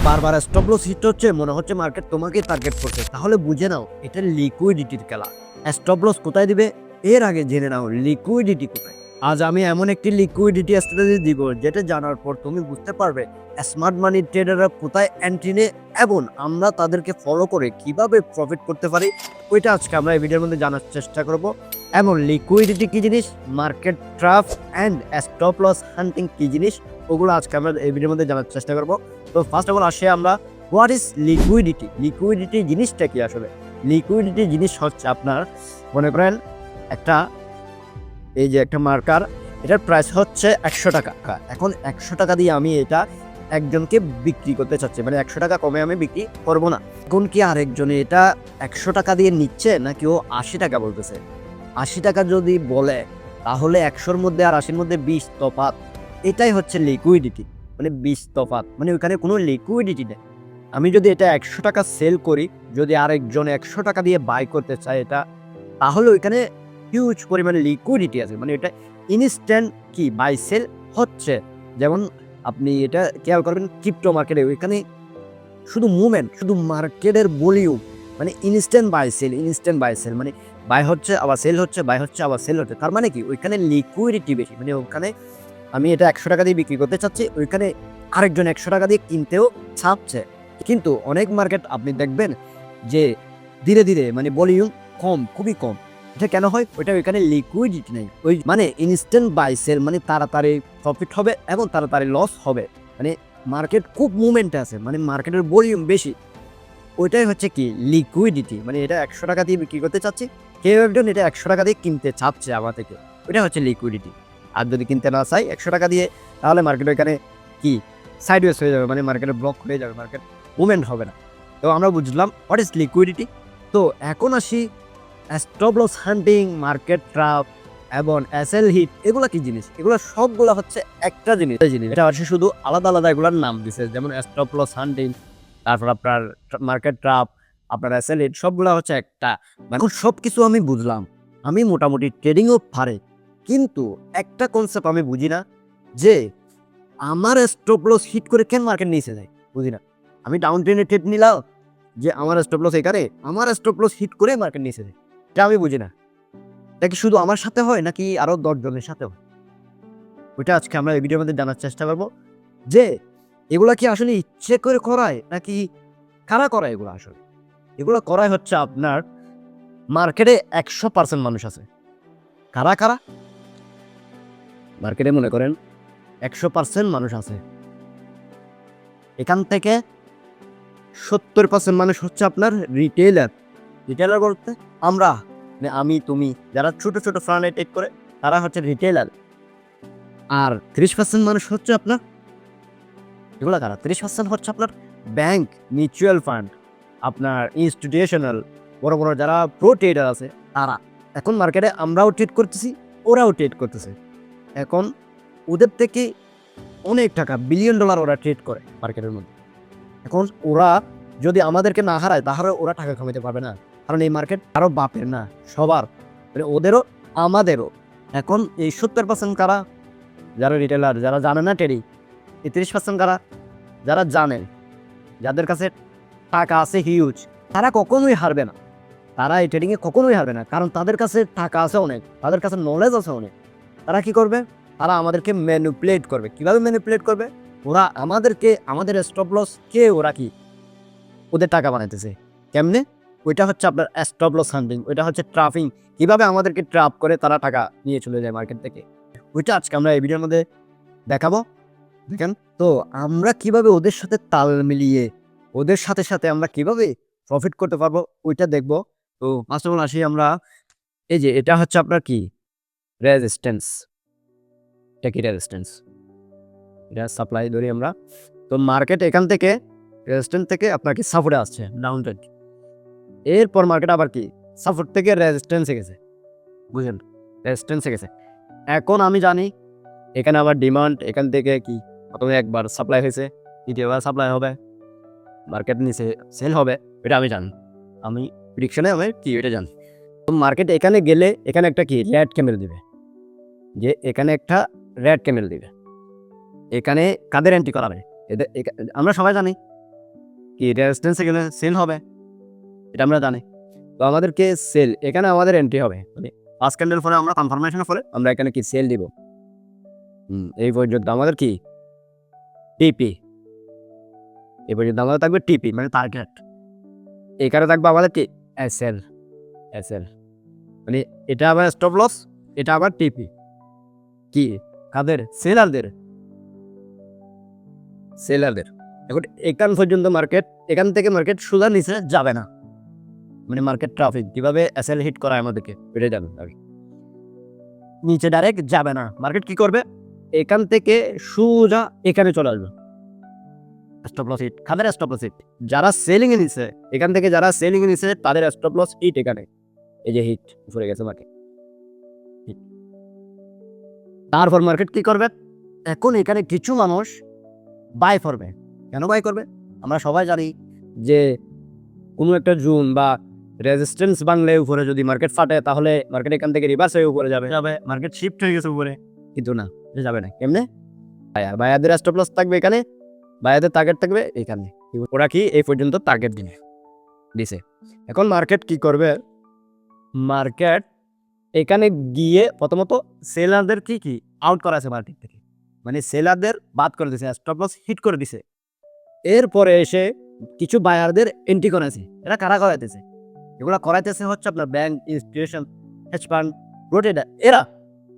বারবার stop loss hit হচ্ছে, মনে হচ্ছে মার্কেট তোমাকে টার্গেট করছে, তাহলে বুঝে নাও এটা লিকুইডিটির খেলা। স্টপ লস কোথায় দিবে এর আগে জেনে নাও লিকুইডিটি কোথায়। আজ আমি এমন একটি লিকুইডিটি স্ট্র্যাটেজি দিব যেটা জানার পর তুমি বুঝতে পারবে স্মার্ট মানি ট্রেডাররা কোথায় এন্ট্রি নেয় এবং আমরা তাদেরকে ফলো করে কিভাবে প্রফিট করতে পারি। ওইটা আজকে আমরা এই ভিডিওর মধ্যে জানার চেষ্টা করব। এবং লিকুইডিটি কি জিনিস, market trap and stop loss hunting কি জিনিস, ওগুলো আজকে আমরা এই ভিডিওর মধ্যে জানার চেষ্টা করব। তো ফার্স্ট অফ অল আসে আমরা হোয়াট ইজ লিকুইডিটি। লিকুইডিটি জিনিসটা কি আসলে? লিকুইডিটি জিনিস হচ্ছে আপনার মনে করেন একটা এই যে একটা মার্কার, এটার প্রাইস হচ্ছে 100 টাকা। এখন 100 টাকা দিয়ে আমি এটা একজনকে বিক্রি করতে চাচ্ছি, মানে 100 টাকা কমে আমি বিক্রি করব না। এখন কি আরেকজনে এটা 100 টাকা দিয়ে নিচ্ছে নাকি ও 80 টাকা বলতেছে? 80 টাকা যদি বলে তাহলে 100-র মধ্যে আর 80-র মধ্যে 20 তফাৎ। এটাই হচ্ছে লিকুইডিটি, মানে 20 তফাৎ, মানে ওইখানে কোনো লিকুইডিটি নেই। আমি যদি এটা 100 টাকা সেল করি, যদি আরেকজন 100 টাকা দিয়ে বাই করতে চায় এটা, তাহলে ওইখানে হিউজ পরিমাণে লিকুইডিটি আছে, মানে এটা ইনস্ট্যান্ট কি বাই সেল হচ্ছে। যেমন আপনি এটা খেয়াল করবেন ক্রিপ্টো মার্কেটে, ওইখানে শুধু মুভমেন্ট, শুধু মার্কেটের ভলিউম, মানে instant buy sell, instant buy sell, মানে বাই হচ্ছে আবার সেল হচ্ছে, বাই হচ্ছে আবার সেল হচ্ছে। তার মানে কি ওইখানে লিকুইডিটি বেশি, মানে ওখানে আমি এটা 100 টাকা দিয়ে বিক্রি করতে চাচ্ছি, ওইখানে আরেকজন 100 টাকা দিয়ে কিনতেও চাচ্ছে। কিন্তু অনেক মার্কেট আপনি দেখবেন যে ধীরে ধীরে মানে ভলিউম কম, খুবই কম। এটা কেন হয়? ওইটা ওইখানে লিকুইডিটি নেই, ওই মানে ইনস্ট্যান্ট বাই সেল, মানে তাড়াতাড়ি প্রফিট হবে এবং তাড়াতাড়ি লস হবে, মানে মার্কেট খুব মুভমেন্টে আছে, মানে মার্কেটের ভলিউম বেশি। ওইটাই হচ্ছে কি লিকুইডিটি, মানে এটা 100 টাকা দিয়ে বিক্রি করতে চাচ্ছি, কেউ একজন এটা 100 টাকা দিয়ে কিনতে চাচ্ছে আমার থেকে, ওইটা হচ্ছে লিকুইডিটি। আর যদি কিনতে না চাই 100 টাকা দিয়ে, তাহলে মার্কেট ওইখানে কি সাইডওয়েজ হয়ে যাবে, মানে মার্কেটে ব্লক হয়ে যাবে, মার্কেট মুভমেন্ট হবে না। তো আমরা বুঝলাম হোয়াট ইজ লিকুইডিটি। তো এখন আসি স্টপ লস হান্টিং, মার্কেট ট্রাপ এবং এসএল হিট, এগুলো কি জিনিস? এগুলো সবগুলো হচ্ছে একটা জিনিস। এটা হচ্ছে শুধু আলাদা আলাদা এগুলোর নাম দিছে, যেমন স্টপ লস হান্টিং, তারপর আপনার মার্কেট ট্রাপ, আপনার এসএল হিট, সবগুলো হচ্ছে একটা। মানে সব কিছু আমি বুঝলাম, আমি মোটামুটি ট্রেডিংও পারে, কিন্তু একটা কনসেপ্ট আমি বুঝি না যে আমার স্টপ লস হিট করে কেন মার্কেট নিচে যায়, বুঝি না। আমি ডাউন ট্রেনে ট্রেড নিলাম যে আমার স্টপ লস এখানে, আমার স্টপ লস হিট করে মার্কেট নিচে যায়, এটা আমি বুঝি না। এটা কি শুধু আমার সাথে হয় নাকি আরো 10 জনের সাথে হয়? ওইটা আজকে আমরা এই ভিডিওর মধ্যে জানার চেষ্টা করবো যে এগুলা কি আসলে ইচ্ছে করে করায় নাকি কারা করায় এগুলো। আসলে এগুলো করাই হচ্ছে আপনার মার্কেটে 100% মানুষ আছে। কারা কারা? মার্কেটে মনে করেন 100% মানুষ আছে, এখান থেকে 70% মানুষ হচ্ছে আপনার রিটেইলার। রিটেইলার বলতে আমরা, মানে আমি তুমি, যারা ছোট ছোট ফান্ডে ট্রেড করে তারা হচ্ছে রিটেইলার। আর 30% মানুষ হচ্ছে আপনার এগুলো কারা? 30% হচ্ছে আপনার ব্যাংক, মিউচুয়াল ফান্ড, আপনার ইনস্টিটিউশনাল বড় বড় যারা প্রো ট্রেডার আছে তারা। এখন মার্কেটে আমরাও ট্রেড করতেছি, ওরাও ট্রেড করতেছে। এখন ওদের থেকে অনেক টাকা, $1 বিলিয়ন ওরা ট্রেড করে মার্কেটের মধ্যে। এখন ওরা যদি আমাদেরকে না হারায় তাহলে ওরা টাকা কামাইতে পারবে না, কারণ এই মার্কেট আরো বাপের না, সবার, মানে ওদেরও আমাদেরও। এখন এই 70% কারা? যারা রিটেলার, যারা জানে না ট্রেডিং। এই 30% কারা? যারা জানে, যাদের কাছে টাকা আছে হিউজ, তারা কখনোই হারবে না, তারা এই ট্রেডিংয়ে কখনোই হারবে না, কারণ তাদের কাছে টাকা আছে অনেক, তাদের কাছে নলেজ আছে অনেক। তারা কি করবে? তারা আমাদেরকে ম্যানিপুলেট করবে। কিভাবে ম্যানিপুলেট করবে? ওরা আমাদেরকে, আমাদের স্টপ লস কে, ওরা কি ওদের টাকা বানাইতেছে কেমনে? ওইটা হচ্ছে আপনার স্টপ লস হান্টিং, ওইটা হচ্ছে ট্রাফিং। কিভাবে আমাদেরকে ট্রাপ করে তারা টাকা নিয়ে চলে যায় মার্কেট থেকে, ওইটা আজকে আমরা এই ভিডিওর মধ্যে দেখাবো। দেখেন তো আমরা কিভাবে ওদের সাথে তাল মিলিয়ে ওদের সাথে সাথে আমরা কিভাবে প্রফিট করতে পারবো ওইটা দেখবো। তো ফার্স্ট অফ অল আসি আমরা, এই যে এটা হচ্ছে আপনার কি রেজিস্ট্যান্স। এটা কি রেজিস্ট্যান্স? এটা সাপ্লাই ধরি আমরা। তো মার্কেট এখান থেকে রেজিস্ট্যান্স থেকে আপনার কি সাপোর্টে আসছে, ডাউন ট্রেন্ড। এরপর মার্কেট আবার কি সাপোর্ট থেকে রেজিস্ট্যান্সে গেছে, বুঝলেন? রেজিস্ট্যান্সে গেছে। এখন আমি জানি এখানে আবার ডিমান্ড, এখান থেকে কি প্রথমে একবার সাপ্লাই হয়েছে, দ্বিতীয়বার সাপ্লাই হবে, মার্কেট নিচে সেল হবে, এটা আমি জানি। আমি প্রেডিকশনে আমি কি এটা জানি। তো মার্কেট এখানে গেলে এখানে একটা কি রেড ক্যান্ডেল দিবে, যে এখানে একটা রেড ক্যান্ডেল দিবে। এখানে কাদের এন্ট্রি করাবে? এদের আমরা সবাই জানি কি রেজিস্ট্যান্সে গেলে সেল হবে, এটা আমরা জানি। তো আমাদেরকে সেল, এখানে আমাদের এন্ট্রি হবে, মানে ফার্স্ট ক্যান্ডেল ফলে আমরা কনফার্মেশনের ফলে আমরা এখানে কি সেল দিব। এই পর্যন্ত আমাদের কি টিপি, এই পর্যন্ত আমাদের থাকবে টিপি মানে টার্গেট। এখানে থাকবে আমাদের কি এসএল, এসএল মানে এটা আবার স্টপ লস, এটা আবার টিপি। কি কাদের? সেলারদের, সেলারদের। এখন এখান পর্যন্ত মার্কেট, এখান থেকে মার্কেট সোজা নিচে যাবে না, মানে মার্কেট ট্রাফিক কিভাবে এসএল হিট করায় আমাদেরকে এটা জানেন আগে। নিচে ডাইরেক্ট যাবে না, মার্কেট কি করবে এখান থেকে সোজা এখানে চলে আসবে। স্টপ লস হিট, কাদের স্টপ লস হিট? যারা সেলিং এ নিছে, এখান থেকে যারা সেলিং এ নিছে তাদের স্টপ লস হিট এখানে, এই যে হিট উপরে গেছে মার্কেট। তারপর মার্কেট কি করবে, এখন এখানে কিছু মানুষ বাই করবে। কেন বাই করবে? আমরা সবাই জানি যে কোনো একটা জোন বা রেজিস্ট্যান্স বাংলে উপরে যদি মার্কেট ফাটে তাহলে মার্কেট এখান থেকে রিভার্স হয়ে উপরে যাবে, মার্কেট শিফট হয়ে গেছে উপরে, কিন্তু না, যাবে না। কেমনে? বায়ারদের স্টপ লস থাকবে এখানে, বায়ারদের টার্গেট থাকবে এখানে। ওরা কি এই পর্যন্ত টার্গেট দিছে। এখন মার্কেট কি করবে, মার্কেট এখানে গিয়ে প্রথমত সেলারদের কি আউট করা আছে মার্কেট থেকে, মানে সেলারদের বাদ করে দিছে, স্টপ লস হিট করে দিছে। এরপরে এসে কিছু বায়ারদের এন্ট্রি করাইছে। এরা কারা করাইতেছে? এগুলো করাইতেছে হচ্ছে আপনার ব্যাংক, ইনস্টিটিউশন, হেজ ফান্ড, রোটেডার।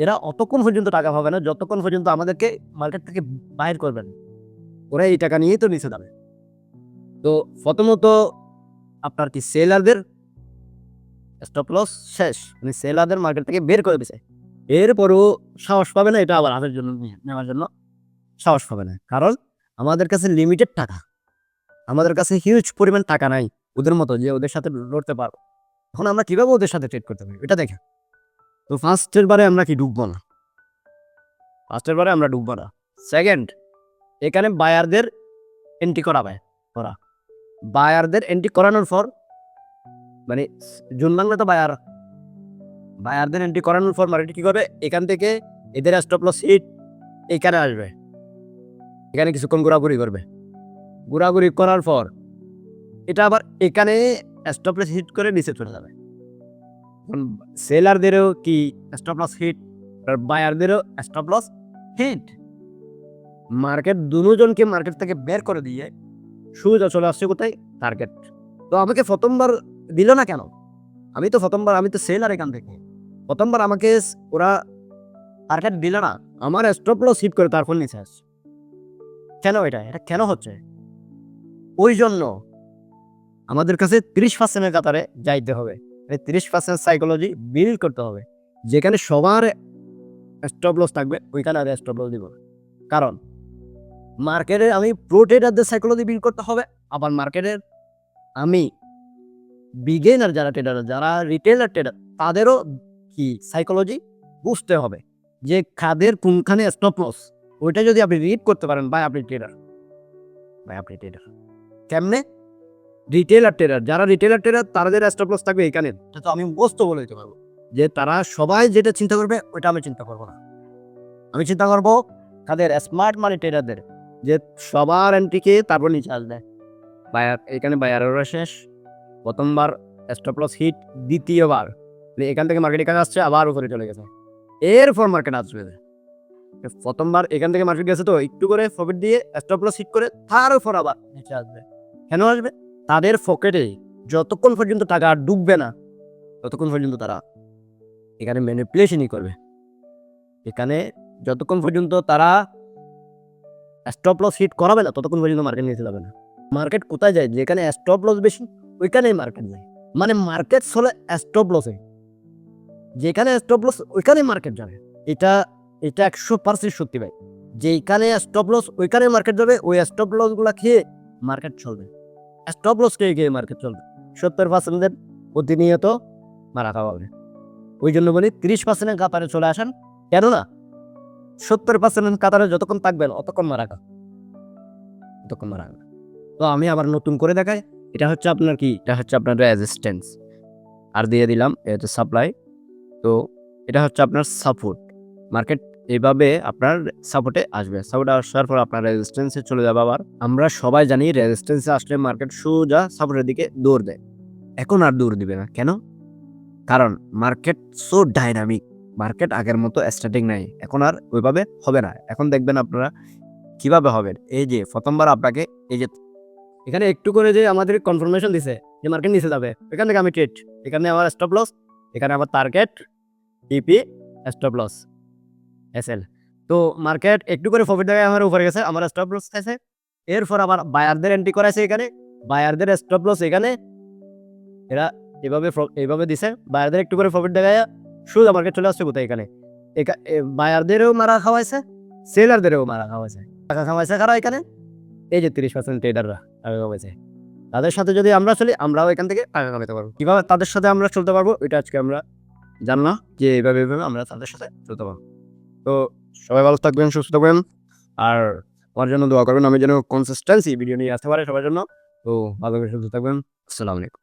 এরা অতক্ষণ পর্যন্ত টাকা পাবে না যতক্ষণ পর্যন্ত আমাদেরকে মার্কেট থেকে বাইর করবেন। ওরা এই টাকা নিয়েই তো নিচে যাবে। তো প্রথমত আপনার কি সেলারদের স্টপ লস শেষ, মানে সেলারদের মার্কেট থেকে বের করে দিছে। এরপরও সাহস পাবে না এটা আবার হাতের জন্য নেওয়ার জন্য, সাহস পাবে না, কারণ আমাদের কাছে লিমিটেড টাকা, আমাদের কাছে হিউজ পরিমাণ টাকা নাই ওদের মতো যে ওদের সাথে লড়তে পারবো। এখন আমরা কিভাবে ওদের সাথে ট্রেড করতে পারি এটা দেখে। তো ফার্স্টের বারে আমরা কি ডুববো না, ফার্স্টের বারে আমরা ডুববো না। সেকেন্ড, এখানে বায়ারদের এন্ট্রি করাবে ওরা। বায়ারদের এন্ট্রি করানোর পর, মানে জুন বাংলা তো বায়ারদের এন্ট্রি করানোর পর মার্কেট কি করবে, এখান থেকে এদের স্টপ লস হিট এখানে আসবে, এখানে কিছুক্ষণ ঘোরাঘুরি করবে। ঘোরাঘুরি করার পর এটা আবার এখানে স্টপ লস হিট করে নিচে চলে যাবে। সেলারদেরও কি স্টপ লস হিট, আর বায়ারদেরও স্টপ লস হিট। মার্কেট দুজনকে মার্কেট থেকে বের করে দিয়ে সোজা চলে আসছে কোথায়, টার্গেট। তো আমাকে প্রথমবার দিল না কেন? আমি তো সেলার, এখান থেকে প্রথমবার আমাকে ওরা টার্গেট দিল না, আমার স্টপ লস হিট করে তারপর নিচে আসছে। কেন? এটা কেন হচ্ছে? ওই জন্য আমাদের কাছে 30% কাতারে যাইতে হবে, 30% সাইকোলজি বিল্ড করতে হবে, যেখানে সবার স্টপ লস থাকবে ওইখানে আর স্টপ লস দিব। কারণ মার্কেটে আমি প্রো ট্রেডারদের সাইকোলজি বিল্ড করতে হবে, আবার মার্কেটের আমি বিগিনার যারা ট্রেডার, যারা রিটেলার ট্রেডার, তাদেরও কি সাইকোলজি বুঝতে হবে যে কাদের কোনখানে স্টপ লস। ওইটা যদি আপনি রিড করতে পারেন ভাই আপনি ট্রেডার, কেমনে? রিটেলার ট্রেডার, যারা রিটেলার ট্রেডার তাদের স্টপ লস থাকবে এখানে। এটা তো আমি মুখস্থ বলে দিতে পারবো যে তারা সবাই যেটা চিন্তা করবে ওইটা আমি চিন্তা করবো না। আমি চিন্তা করবো তাদের স্মার্ট মানি ট্রেডারদের, যে সবার এন্ট্রিকে তারপর নিচে আসবে। বায়ার, এখানে বায়ারেরও শেষ, প্রথমবার স্টপ লস হিট, দ্বিতীয়বার এখান থেকে মার্কেট এখানে আসছে আবার উপরে চলে গেছে, এরপর মার্কেট আসবে। প্রথমবার এখান থেকে মার্কেট গেছে তো একটু করে প্রফিট দিয়ে স্টপ লস হিট করে তারপর আবার নিচে আসবে। কেন আসবে? তাদের পকেটে যতক্ষণ পর্যন্ত টাকা ডুববে না ততক্ষণ পর্যন্ত তারা এখানে ম্যানিপুলেশনই করবে। এখানে যতক্ষণ পর্যন্ত তারা স্টপ লস হিট করাবে না ততক্ষণ পর্যন্ত মার্কেট নিচে যাবে না। মার্কেট কোথায় যায়? যেখানে স্টপ লস বেশি ওইখানেই মার্কেট যায়, মানে মার্কেট চলে স্টপ লসে, যেখানে স্টপ লস ওইখানেই মার্কেট যাবে। এটা 100% সত্যি ভাই, যেখানে স্টপ লস ওইখানে মার্কেট যাবে, ওই স্টপ লস গুলা খেয়ে মার্কেট চলবে। স্টপ লস খেয়ে মার্কেট চলবে। 70% প্রতিনিয়ত মারা খাওয়া হবে। ওই জন্য বলি 30% কাতারে চলে আসেন, কেননা 70% কাতারে যতক্ষণ থাকবেন অতক্ষণ মারা খা, ততক্ষণ মারা খাবে। তো আমি আবার নতুন করে দেখাই, এটা হচ্ছে আপনার কি, এটা হচ্ছে আপনার রেজিস্ট্যান্স, আর দিয়ে দিলাম এটা হচ্ছে সাপ্লাই। তো এটা হচ্ছে আপনার সাপোর্ট। মার্কেট এইভাবে আপনার সাপোর্টে আসবে। সাপোর্টে আসার পর আপনার রেজিস্ট্যান্সে চলে যাবে আবার। আমরা সবাই জানি রেজিস্ট্যান্সে আসলে মার্কেট সোজা সাপোর্টের দিকে দৌড় দেয়। এখন আর দৌড় দিবে না। কেন? কারণ মার্কেট সো ডাইনামিক। মার্কেট আগের মতো স্ট্যাটিক নাই। এখন আর ওইভাবে হবে না। এখন দেখবেন আপনারা কিভাবে হবে। এই যে প্রথমবার আপনাকে এই যে এখানে একটু করে যে আমাদের কনফার্মেশন দিছে যে মার্কেট নিচে যাবে। এখান থেকে আমি ট্রেড। এখানে আমার স্টপ লস, এখানে আমার টার্গেট, টিপি, স্টপ লস, এসএল। তো মার্কেট একটু করে প্রফিট দেখায় আমার উপরে গেছে, আমার স্টপ লস খাইছে। এরপর আবার বায়ারদের এন্ট্রি করাইছে এখানে, বায়ারদের স্টপ লস এখানে। এরা এইভাবে দিছে, বায়ারদের একটু করে প্রফিট দেখায় সোজা মার্কেট চলে আসছে কোথায় এখানে। বায়ারদেরও মারা খাওয়াইছে, সেলারদেরও মারা খাওয়াইছে। টাকা খাওয়াইছে কারা এখানে? এই যে 30% ট্রেডাররা টাকা কামাইছে। তাদের সাথে যদি আমরা চলি, আমরাও এখান থেকে টাকা কামাতে পারবো। কিভাবে তাদের সাথে আমরা চলতে পারবো এটা আজকে আমরা জানলাম, যে এইভাবে আমরা তাদের সাথে চলতে পারবো। তো সবাই ভালো থাকবেন, সুস্থ থাকবেন, আর আমার জন্য দোয়া করবেন, আমি যেন কনসিস্টেন্সি ভিডিও নিয়ে আসতে পারি সবার জন্য। তো ভালো করে সুস্থ থাকবেন। আসসালামু আলাইকুম।